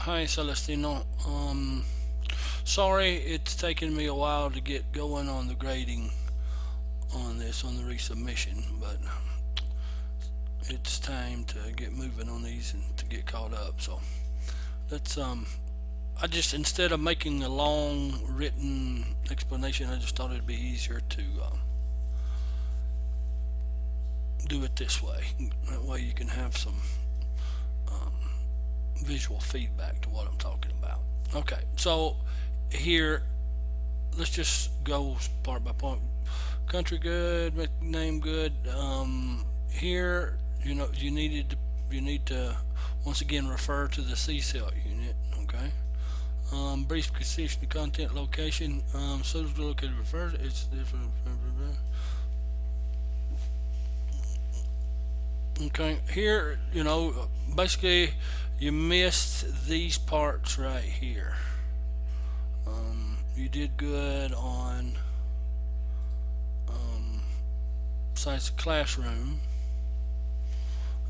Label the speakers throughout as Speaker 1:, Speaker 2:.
Speaker 1: Hi, Celestino. Sorry it's taken me a while to get going on the grading on this, on the resubmission, but it's time to get moving on these and to get caught up. So let's, I just, instead of making a long written explanation, I just thought it'd be easier to do it this way. That way you can have some visual feedback to what I'm talking about. Okay, so here, let's just go part by part. Country good, name good. Here, you need to once again refer to the C cell unit. Okay. Brief precision of content location. Suitably located refers. It's different. Okay. Here, basically, you missed these parts right here. You did good on size of classroom,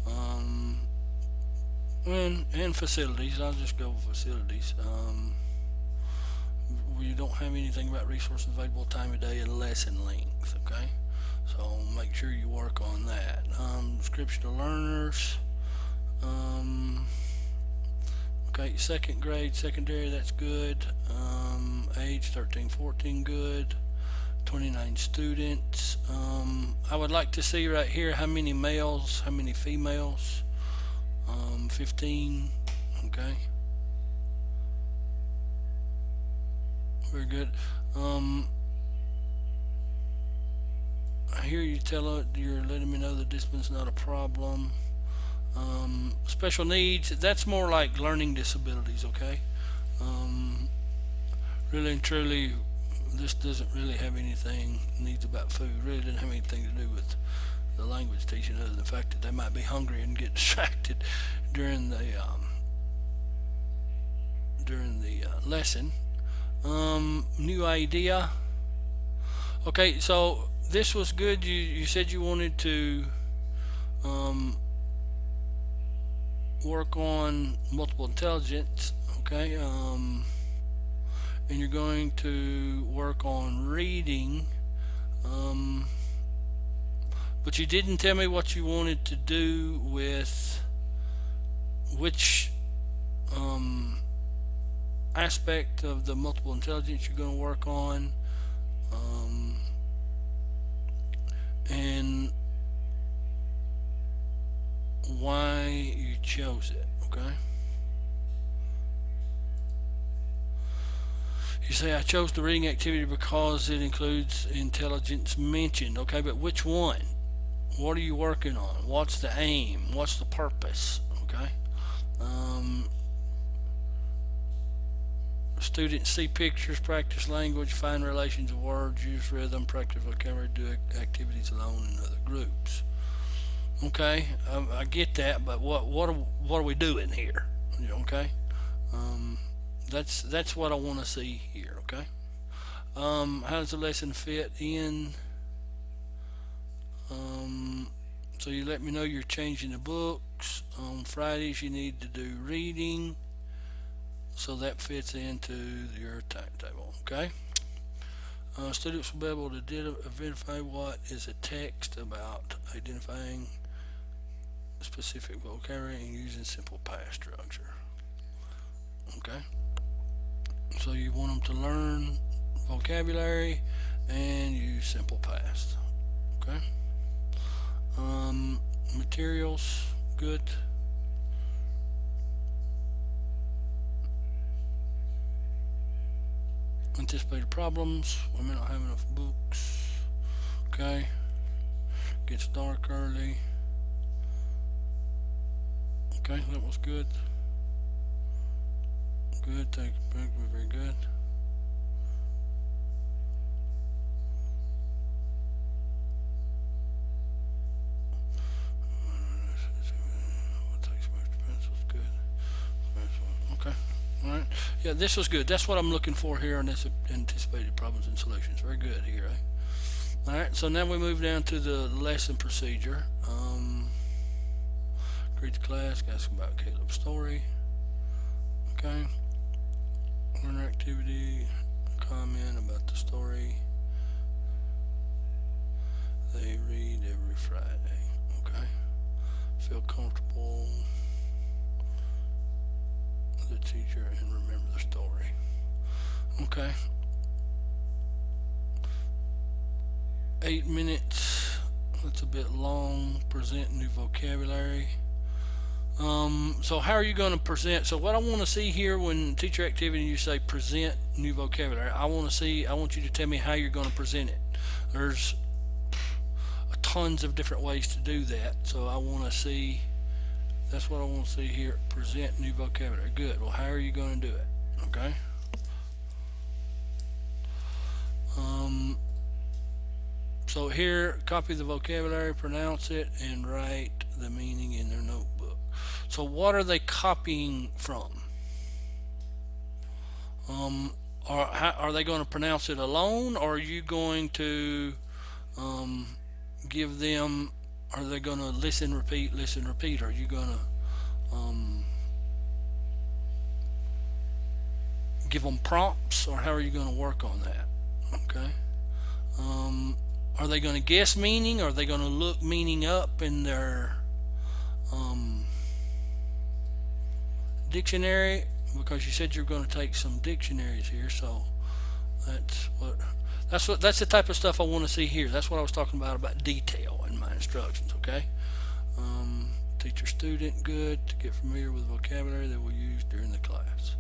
Speaker 1: um, and facilities. I'll just go with facilities. We don't have anything about resources available, time of day, and lesson length. Okay, so make sure you work on that. Description of learners. Um, okay, second grade, secondary. That's good. Age 13, 14. Good. 29 students. I would like to see right here how many males, how many females. 15. Okay, very good. Um, I hear you tell it, you're letting me know the discipline's not a problem. Special needs, that's more like learning disabilities, okay? Um, Really and truly, this doesn't really have anything needs about food. Really doesn't have anything to do with the language teaching, other than the fact that they might be hungry and get distracted during the lesson. New idea. Okay, so this was good. You said you wanted to um, work on multiple intelligence. Okay, and you're going to work on reading. Um, but you didn't tell me what you wanted to do with which um, aspect of the multiple intelligence you're going to work on, um, and why you chose it. Okay. You say I chose the reading activity because it includes intelligence mentioned. Okay, but which one? What are you working on? What's the aim? What's the purpose? Okay. Um, Students see pictures, practice language, find relations of words, use rhythm, practice vocabulary, do activities alone and other groups. Okay, I get that, but what are we doing here? Okay, um, that's what I want to see here. Okay, how does the lesson fit in? Um, so you let me know you're changing the books. On Fridays you need to do reading, so that fits into your timetable. Okay. Students will be able to identify what is a text about, identifying specific vocabulary and using simple past structure. Okay. So you want them to learn vocabulary and use simple past. Okay. Materials, good. Anticipated problems. We may not have enough books. Okay. Gets dark early. Okay, that was good. Good. Take a break. Very good. Okay. All right. Yeah, this was good. That's what I'm looking for here on this anticipated problems and solutions. Very good here. All right. So now we move down to the lesson procedure. Greet the class. Ask about Caleb's story. Okay. teacher and remember the story. Okay. 8 minutes. That's a bit long. Present new vocabulary. So how are you going to present? So what I want to see here when teacher activity you say present new vocabulary, I want you to tell me how you're going to present it. There's tons of different ways to do that. So I want to see, that's what I want to see here. Present new vocabulary. Good. Well, how are you going to do it? Okay. So here, copy the vocabulary, pronounce it, and write the meaning in their notebook. So what are they copying from? Are they going to pronounce it alone, or are you going to give them? Are they going to listen, repeat, Are you going to give them prompts, or how are you going to work on that? Okay. Are they going to guess meaning? Or are they going to look meaning up in their dictionary? Because you said you're going to take some dictionaries here, so that's the type of stuff I want to see here. That's what I was talking about detail in my instructions. Okay. Teacher student, good, to get familiar with vocabulary that we'll use during the class.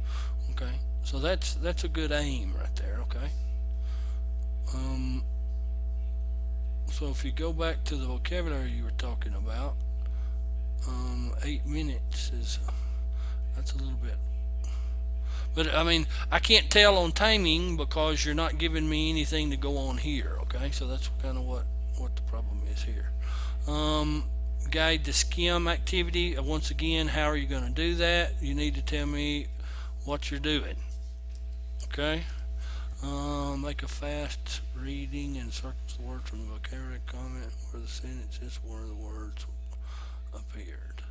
Speaker 1: Okay. So that's a good aim right there. Okay. So if you go back to the vocabulary you were talking about, 8 minutes is, that's a little bit, but I mean I can't tell on timing because you're not giving me anything to go on here. Okay, so that's kind of what the problem is here. Guide the skim activity. Once again, how are you going to do that? You need to tell me what you're doing. Okay. Make a fast reading and circles the words from the vocabulary. Comment where the sentence is, where the words appeared.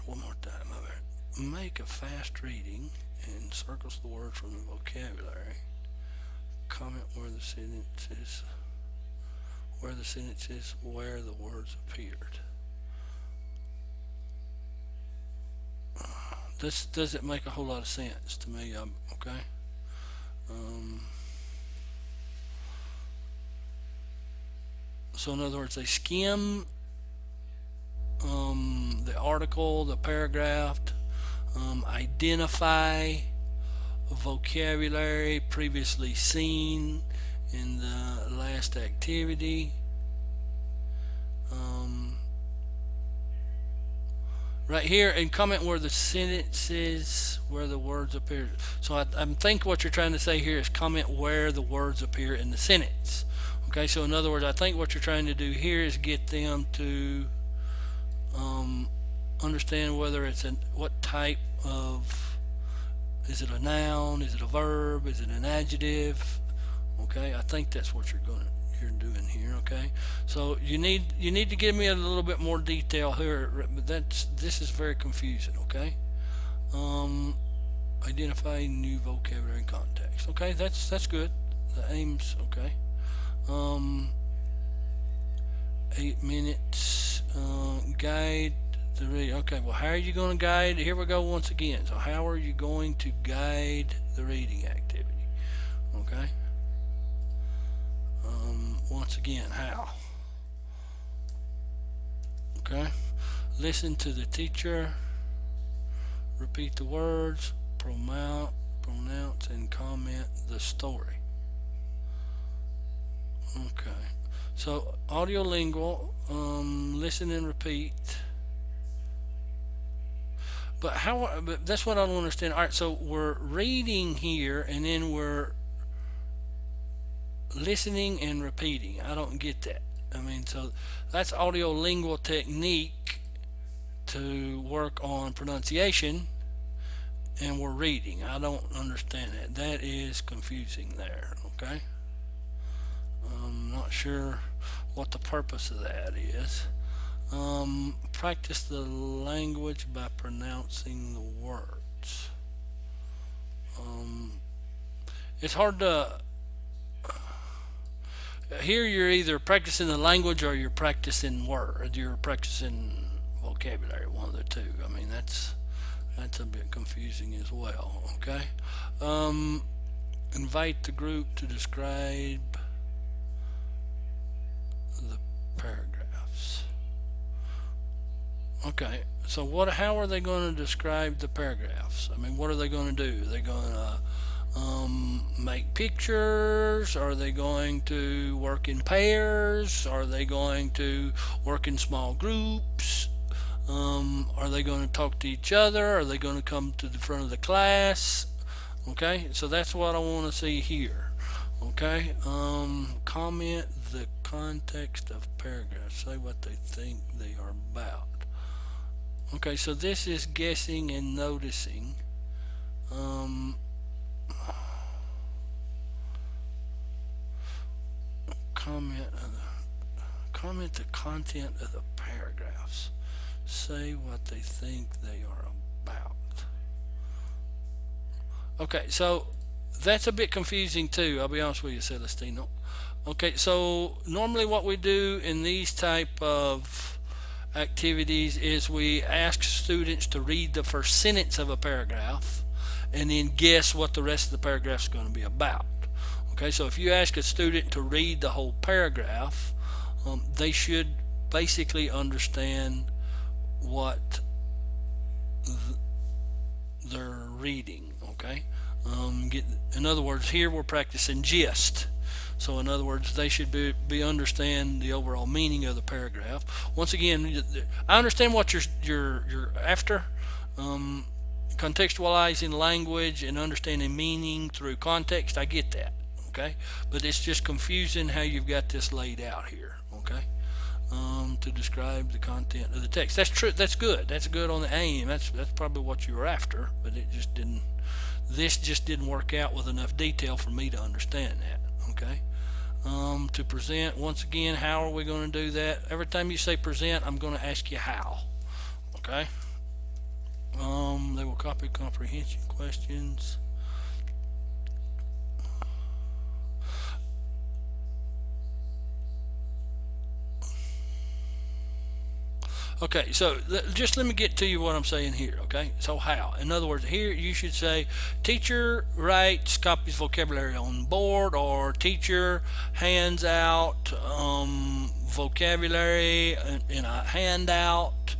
Speaker 1: One more time. Make a fast reading and circles the words from the vocabulary. Comment where the sentence is, where the words appeared. This doesn't make a whole lot of sense to me. Okay. So in other words, they skim the article, the paragraph, identify vocabulary previously seen in the last activity. Right here, and comment where the sentence is, where the words appear. So I think what you're trying to say here is comment where the words appear in the sentence. Okay, so in other words, I think what you're trying to do here is get them to understand whether it's what type of, is it a noun, is it a verb, is it an adjective? Okay, I think that's what you're doing here. Okay, so you need to give me a little bit more detail here, but this is very confusing. Okay. Identify new vocabulary and context. Okay, that's good. The aims. Okay. 8 minutes. Guide the reading. Okay, well, how are you going to guide? Here we go once again. So how are you going to guide the reading activity? Okay. Once again, how? Okay. Listen to the teacher. Repeat the words. Pronounce and comment the story. Okay. So audiolingual, listen and repeat. But but that's what I don't understand. All right, so we're reading here and then we're listening and repeating. I don't get that. I mean, so that's audiolingual technique to work on pronunciation, and we're reading. I don't understand that. That is confusing there. Okay. I'm not sure what the purpose of that is. Practice the language by pronouncing the words. It's hard to here. You're either practicing the language or you're practicing vocabulary. One of the two. I mean, that's that's a bit confusing as well. Okay. Um, Invite the group to describe the paragraphs. Okay, so what? How are they going to describe the paragraphs? I mean, what are they going to do? Are they going to make pictures? Are they going to work in pairs? Are they going to work in small groups? Are they going to talk to each other? Are they going to come to the front of the class? Okay, so that's what I want to see here. Okay, comment the context of paragraphs. Say what they think they are about. Okay, so this is guessing and noticing. Um, comment the content of the paragraphs. Say what they think they are about. Okay, so that's a bit confusing too. I'll be honest with you, Celestino. Okay, so normally what we do in these type of activities is we ask students to read the first sentence of a paragraph and then guess what the rest of the paragraph is going to be about. Okay, so if you ask a student to read the whole paragraph, they should basically understand what they're reading. Okay, in other words, here we're practicing gist. So in other words, they should be understand the overall meaning of the paragraph. Once again, I understand what you're after. Contextualizing language and understanding meaning through context, I get that. Okay, but it's just confusing how you've got this laid out here. Okay, to describe the content of the text. That's true. That's good. That's good on the aim. That's probably what you were after, but it just didn't. This just didn't work out with enough detail for me to understand that. Okay. To present, once again, how are we going to do that? Every time you say present, I'm going to ask you how. Okay. They will copy comprehension questions. Okay, so just let me get to you what I'm saying here, okay? So how? In other words, here you should say, teacher writes copies vocabulary on board, or teacher hands out vocabulary in a handout,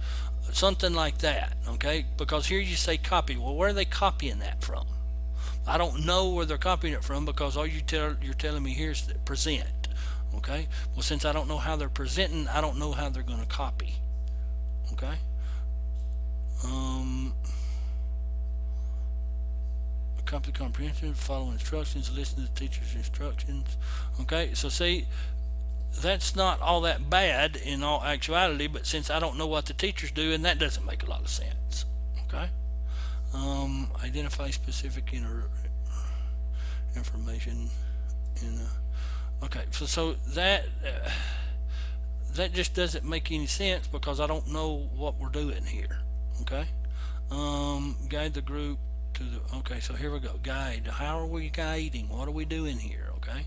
Speaker 1: something like that, okay? Because here you say copy. Well, where are they copying that from? I don't know where they're copying it from, because all you're telling me here is that present, okay? Well, since I don't know how they're presenting, I don't know how they're going to copy. Okay. Copy comprehension, follow instructions, listen to the teacher's instructions. Okay, so see, that's not all that bad in all actuality, but since I don't know what the teacher's doing, that doesn't make a lot of sense. Okay. Identify specific information in okay, so that that just doesn't make any sense, because I don't know what we're doing here. Okay. Guide the group to the, okay, so here we go. Guide. How are we guiding? What are we doing here? Okay.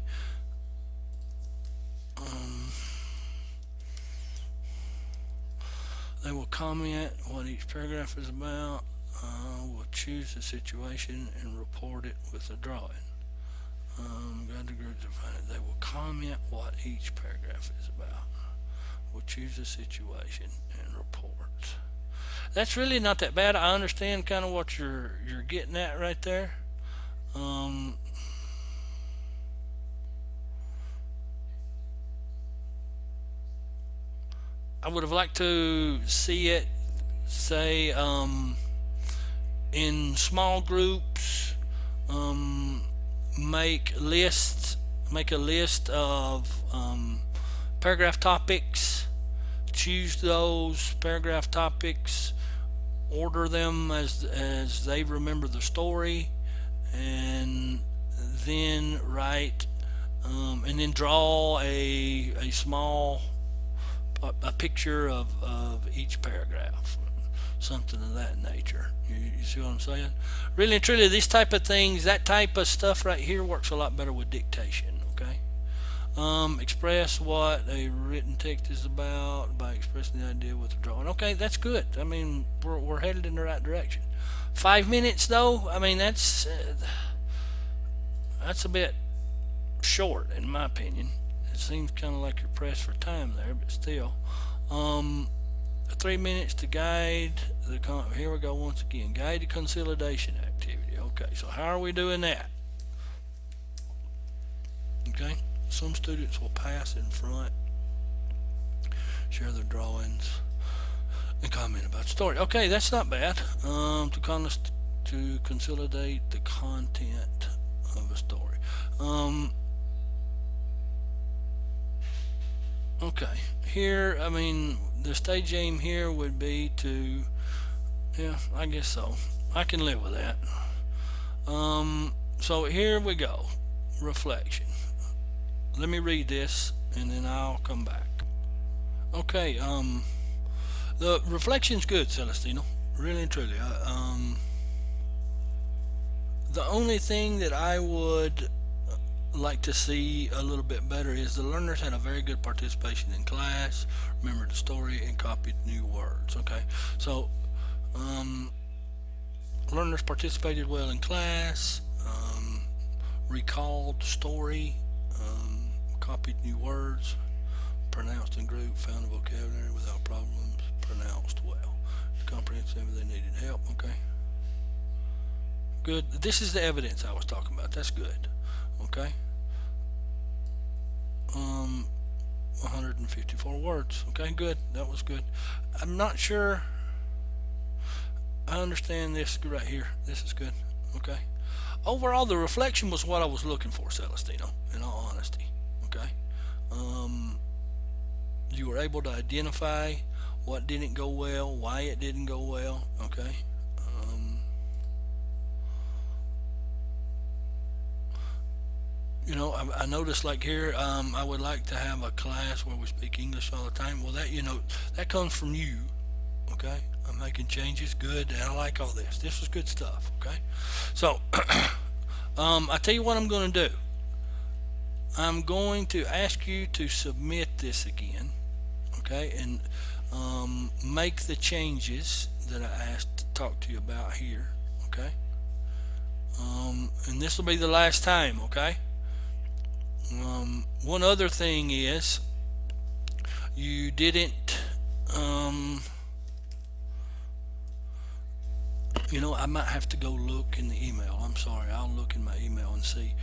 Speaker 1: They will comment what each paragraph is about. We'll choose the situation and report it with a drawing. Guide the group to find it. They will comment what each paragraph is about. We'll choose a situation and report. That's really not that bad. I understand kind of what you're getting at right there. I would have liked to see it say in small groups, make a list of paragraph topics, choose those paragraph topics, order them as they remember the story, and then write and then draw a small picture of each paragraph, something of that nature. You see what I'm saying? Really and truly, these type of things, that type of stuff right here works a lot better with dictation. Okay. Express what a written text is about by expressing the idea with the drawing. Okay, that's good. I mean, we're headed in the right direction. 5 minutes though, I mean that's a bit short in my opinion. It seems kind of like you're pressed for time there, but still. Um, 3 minutes to guide here we go once again. Guide the consolidation activity. Okay, so how are we doing that? Okay, some students will pass in front, share their drawings, and comment about the story. Okay, that's not bad. To consolidate the content of a story. Okay, here, I mean, the stage aim here would be to, yeah, I guess so. I can live with that. So here we go. Reflection. Let me read this and then I'll come back. Okay, the reflection's good, Celestino. Really and truly. The only thing that I would like to see a little bit better is the learners had a very good participation in class, remembered the story, and copied new words. Okay, so learners participated well in class, recalled the story, copied new words, pronounced in group, found the vocabulary without problems, pronounced well, comprehensive, they needed help. Okay, good. This is the evidence I was talking about. That's good. Okay. 154 words. Okay, good. That was good. I'm not sure I understand this right here. This is good. Okay. Overall, the reflection was what I was looking for, Celestino, in all honesty. Okay. You were able to identify what didn't go well, why it didn't go well. Okay. I noticed like here, I would like to have a class where we speak English all the time. Well, that comes from you. Okay, I'm making changes. Good. And I like all this. This was good stuff. Okay, so I tell you what I'm going to do. I'm going to ask you to submit this again. Okay, and make the changes that I asked to talk to you about here. Okay, and this will be the last time. Okay. One other thing is you didn't I might have to go look in the email. I'm sorry, I'll look in my email and see,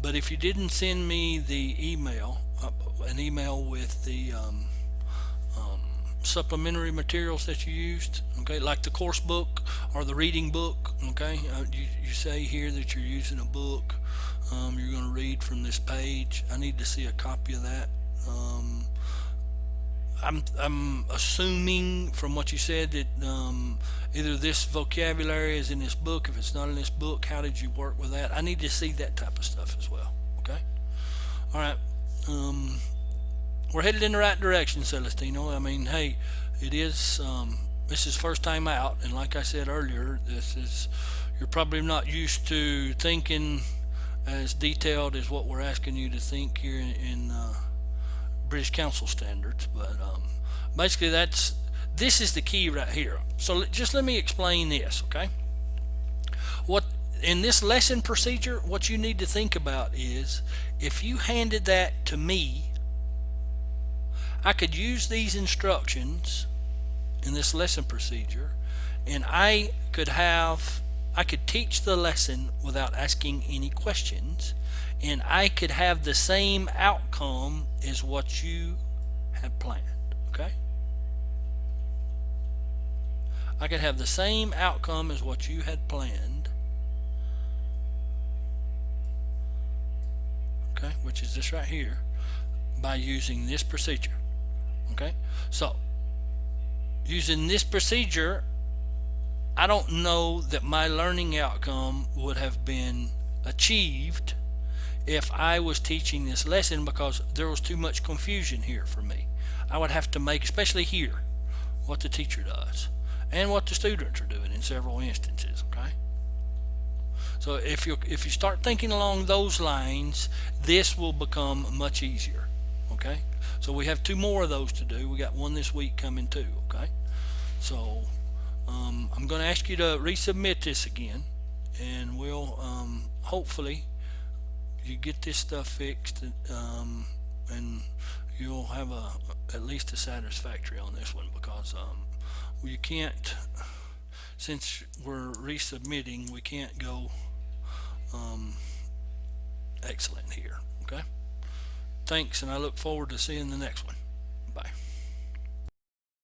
Speaker 1: but if you didn't send me the email, an email with the supplementary materials that you used, okay, like the course book or the reading book. Okay, you say here that you're using a book, you're going to read from this page. I need to see a copy of that. I'm assuming from what you said that either this vocabulary is in this book. If it's not in this book, how did you work with that? I need to see that type of stuff as well. Okay, all right. We're headed in the right direction, Celestino. I mean, hey, it is this is first time out, and like I said earlier, you're probably not used to thinking as detailed as what we're asking you to think here in British Council standards. But basically, this is the key right here. So just let me explain this, okay? What in this lesson procedure, what you need to think about is if you handed that to me, I could use these instructions in this lesson procedure, and I could teach the lesson without asking any questions, and I could have the same outcome as what you had planned. Okay, I could have the same outcome as what you had planned, okay, which is this right here, by using this procedure. Okay, so using this procedure, I don't know that my learning outcome would have been achieved if I was teaching this lesson, because there was too much confusion here for me. I would have to make, especially here, what the teacher does and what the students are doing in several instances. Okay, so if you start thinking along those lines, this will become much easier. Okay, so we have 2 more of those to do. We got one this week coming too. Okay, so I'm going to ask you to resubmit this again, and we'll hopefully you get this stuff fixed, and you'll have at least a satisfactory on this one, because you can't, since we're resubmitting, we can't go um, excellent here. Okay. Thanks, and I look forward to seeing the next one. Bye.